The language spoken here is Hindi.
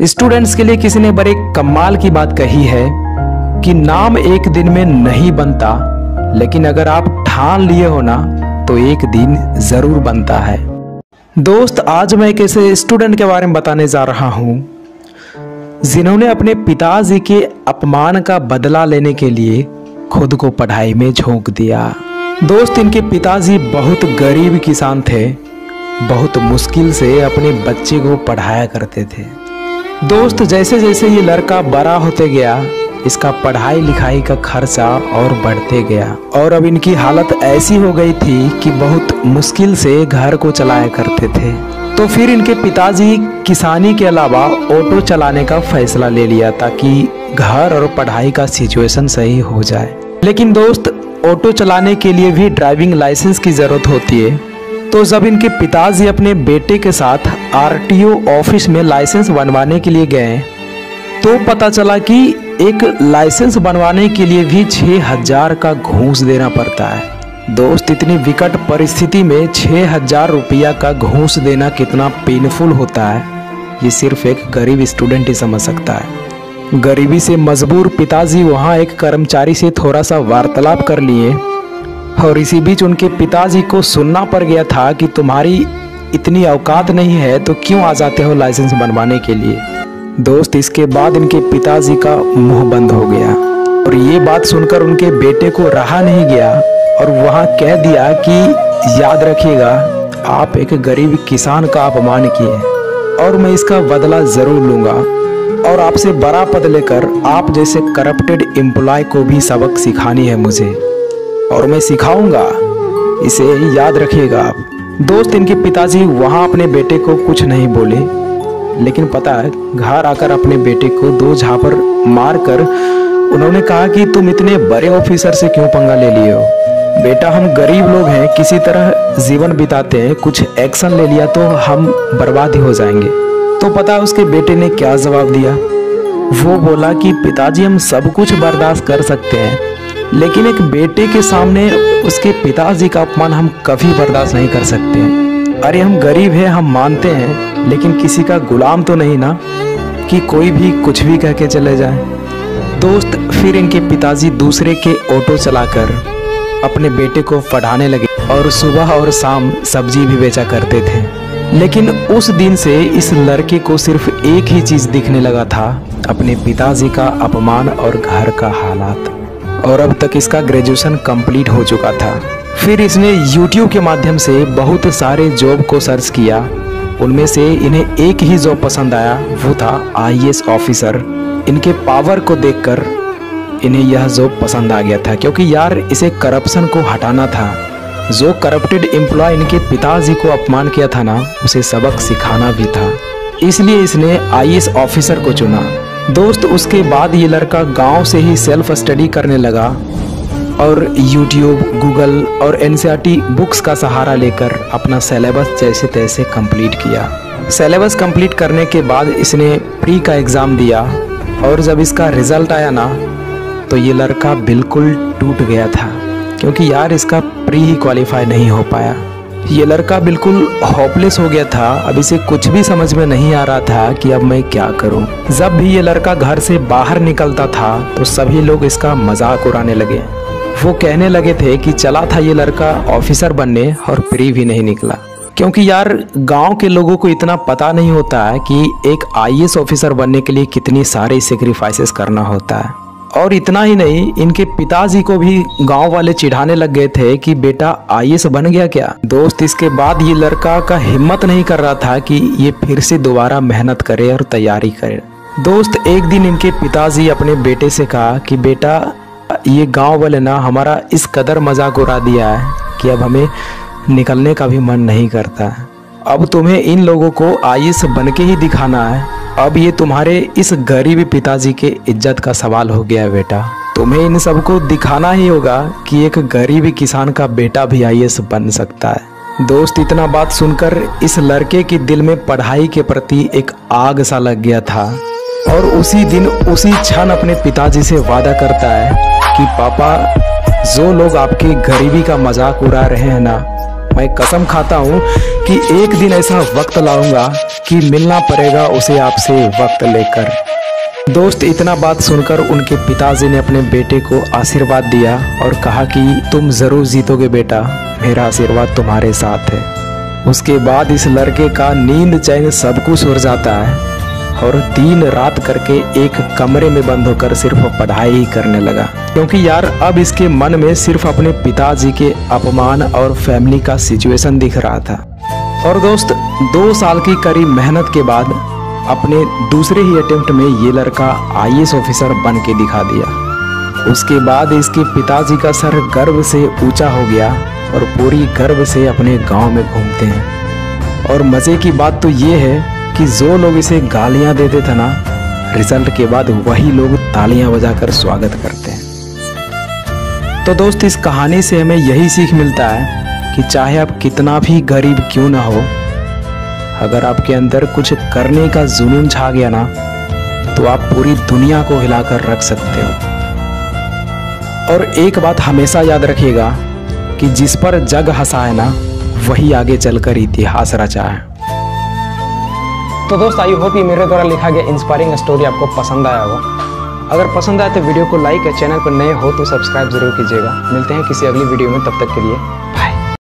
स्टूडेंट्स के लिए किसी ने बड़े कमाल की बात कही है कि नाम एक दिन में नहीं बनता, लेकिन अगर आप ठान लिए हो ना तो एक दिन जरूर बनता है। दोस्त, आज मैं एक ऐसे स्टूडेंट के बारे में बताने जा रहा हूं जिन्होंने अपने पिताजी के अपमान का बदला लेने के लिए खुद को पढ़ाई में झोंक दिया। दोस्त, इनके पिताजी बहुत गरीब किसान थे, बहुत मुश्किल से अपने बच्चे को पढ़ाया करते थे। दोस्त, जैसे जैसे ये लड़का बड़ा होते गया, इसका पढ़ाई लिखाई का खर्चा और बढ़ते गया और अब इनकी हालत ऐसी हो गई थी कि बहुत मुश्किल से घर को चलाया करते थे। तो फिर इनके पिताजी किसानी के अलावा ऑटो चलाने का फैसला ले लिया ताकि घर और पढ़ाई का सिचुएशन सही हो जाए। लेकिन दोस्त, ऑटो चलाने के लिए भी ड्राइविंग लाइसेंस की ज़रूरत होती है। तो जब इनके पिताजी अपने बेटे के साथ आरटीओ ऑफिस में लाइसेंस बनवाने के लिए गए तो पता चला कि एक लाइसेंस बनवाने के लिए भी 6,000 का घूस देना पड़ता है। दोस्त, इतनी विकट परिस्थिति में 6,000 रुपया का घूस देना कितना पेनफुल होता है, ये सिर्फ एक गरीब स्टूडेंट ही समझ सकता है। गरीबी से मजबूर पिताजी वहाँ एक कर्मचारी से थोड़ा सा वार्तालाप कर लिए और इसी बीच उनके पिताजी को सुनना पड़ गया था कि तुम्हारी इतनी औकात नहीं है तो क्यों आ जाते हो लाइसेंस बनवाने के लिए। दोस्त, इसके बाद इनके पिताजी का मुंह बंद हो गया और ये बात सुनकर उनके बेटे को रहा नहीं गया और वहाँ कह दिया कि याद रखिएगा, आप एक गरीब किसान का अपमान किए और मैं इसका बदला ज़रूर लूँगा और आपसे बड़ा पद लेकर आप जैसे करप्टेड एम्प्लॉय को भी सबक सिखानी है मुझे और मैं सिखाऊंगा, इसे याद रखिएगा आप। दोस्त, इनके पिताजी वहाँ अपने बेटे को कुछ नहीं बोले, लेकिन पता है घर आकर अपने बेटे को 2 झापड़ मारकर उन्होंने कहा कि तुम इतने बड़े ऑफिसर से क्यों पंगा ले लिए हो। बेटा, हम गरीब लोग हैं, किसी तरह जीवन बिताते हैं, कुछ एक्शन ले लिया तो हम बर्बाद ही हो जाएंगे। तो पता है उसके बेटे ने क्या जवाब दिया। वो बोला कि पिताजी, हम सब कुछ बर्दाश्त कर सकते हैं, लेकिन एक बेटे के सामने उसके पिताजी का अपमान हम कभी बर्दाश्त नहीं कर सकते। अरे हम गरीब हैं, हम मानते हैं, लेकिन किसी का गुलाम तो नहीं ना कि कोई भी कुछ भी कह के चले जाए। दोस्त, फिर इनके पिताजी दूसरे के ऑटो चलाकर अपने बेटे को पढ़ाने लगे और सुबह और शाम सब्जी भी बेचा करते थे। लेकिन उस दिन से इस लड़के को सिर्फ एक ही चीज़ दिखने लगा था, अपने पिताजी का अपमान और घर का हालात। और अब तक इसका ग्रेजुएशन कंप्लीट हो चुका था। फिर इसने YouTube के माध्यम से बहुत सारे जॉब को सर्च किया, उनमें से इन्हें एक ही जॉब पसंद आया, वो था IAS ऑफिसर। इनके पावर को देखकर इन्हें यह जॉब पसंद आ गया था, क्योंकि यार इसे करप्शन को हटाना था। जो करप्टेड एम्प्लॉय इनके पिताजी को अपमान किया था ना, उसे सबक सिखाना भी था, इसलिए इसने IAS ऑफिसर को चुना। दोस्त, उसके बाद ये लड़का गांव से ही सेल्फ स्टडी करने लगा और YouTube, गूगल और NCERT बुक्स का सहारा लेकर अपना सिलेबस जैसे तैसे कंप्लीट किया। सिलेबस कंप्लीट करने के बाद इसने प्री का एग्ज़ाम दिया और जब इसका रिज़ल्ट आया ना तो ये लड़का बिल्कुल टूट गया था, क्योंकि यार इसका प्री ही क्वालिफाई नहीं हो पाया। ये लड़का बिल्कुल होपलेस हो गया था। अब इसे कुछ भी समझ में नहीं आ रहा था कि अब मैं क्या करूं। जब भी ये लड़का घर से बाहर निकलता था तो सभी लोग इसका मजाक उड़ाने लगे। वो कहने लगे थे कि चला था ये लड़का ऑफिसर बनने और प्री भी नहीं निकला, क्योंकि यार गांव के लोगों को इतना पता नहीं होता है कि एक IAS ऑफिसर बनने के लिए कितनी सारे सेक्रीफाइसेस करना होता है। और इतना ही नहीं, इनके पिताजी को भी गांव वाले चिढ़ाने लग गए थे कि बेटा IAS बन गया क्या। दोस्त, इसके बाद ये लड़का का हिम्मत नहीं कर रहा था कि ये फिर से दोबारा मेहनत करे और तैयारी करे। दोस्त, एक दिन इनके पिताजी अपने बेटे से कहा कि बेटा, ये गांव वाले ना हमारा इस कदर मजाक उड़ा दिया है कि अब हमें निकलने का भी मन नहीं करता। अब तुम्हें इन लोगों को IAS बन के ही दिखाना है। अब ये तुम्हारे इस गरीब पिताजी के इज्जत का सवाल हो गया है बेटा। तुम्हें इन सबको दिखाना ही होगा कि एक गरीब किसान का बेटा भी IAS बन सकता है। दोस्त, इतना बात सुनकर इस लड़के के दिल में पढ़ाई के प्रति एक आग सा लग गया था और उसी दिन उसी क्षण अपने पिताजी से वादा करता है कि पापा, जो लोग आपके गरीबी का मजाक उड़ा रहे हैं ना, मैं कसम खाता हूँ कि एक दिन ऐसा वक्त लाऊंगा कि मिलना पड़ेगा उसे आपसे वक्त लेकर। दोस्त, इतना बात सुनकर उनके पिताजी ने अपने बेटे को आशीर्वाद दिया और कहा कि तुम जरूर जीतोगे बेटा, मेरा आशीर्वाद तुम्हारे साथ है। उसके बाद इस लड़के का नींद चैन सब कुछ उड़ जाता है और दिन रात करके एक कमरे में बंद होकर सिर्फ पढ़ाई ही करने लगा, क्योंकि यार अब इसके मन में सिर्फ अपने पिताजी के अपमान और फैमिली का सिचुएशन दिख रहा था। और दोस्त, 2 साल की कड़ी मेहनत के बाद अपने दूसरे ही अटेम्प्ट में ये लड़का IAS ऑफिसर बन के दिखा दिया। उसके बाद इसके पिताजी का सर गर्व से ऊंचा हो गया और पूरी गर्व से अपने गांव में घूमते हैं। और मज़े की बात तो ये है कि जो लोग इसे गालियां देते थे ना, रिजल्ट के बाद वही लोग तालियां बजाकर स्वागत करते हैं। तो दोस्त, इस कहानी से हमें यही सीख मिलता है कि चाहे आप कितना भी गरीब क्यों ना हो, अगर आपके अंदर कुछ करने का जुनून छा गया ना, तो आप पूरी दुनिया को हिलाकर रख सकते हो। और एक बात हमेशा याद रखिएगा कि जिस पर जग हंसा है ना, वही आगे चलकर इतिहास रचा है। तो दोस्त, आई होप ये मेरे द्वारा लिखा गया इंस्पायरिंग स्टोरी आपको पसंद आया होगा। अगर पसंद आए तो वीडियो को लाइक और चैनल पर नए हो तो सब्सक्राइब जरूर कीजिएगा। मिलते हैं किसी अगली वीडियो में, तब तक के लिए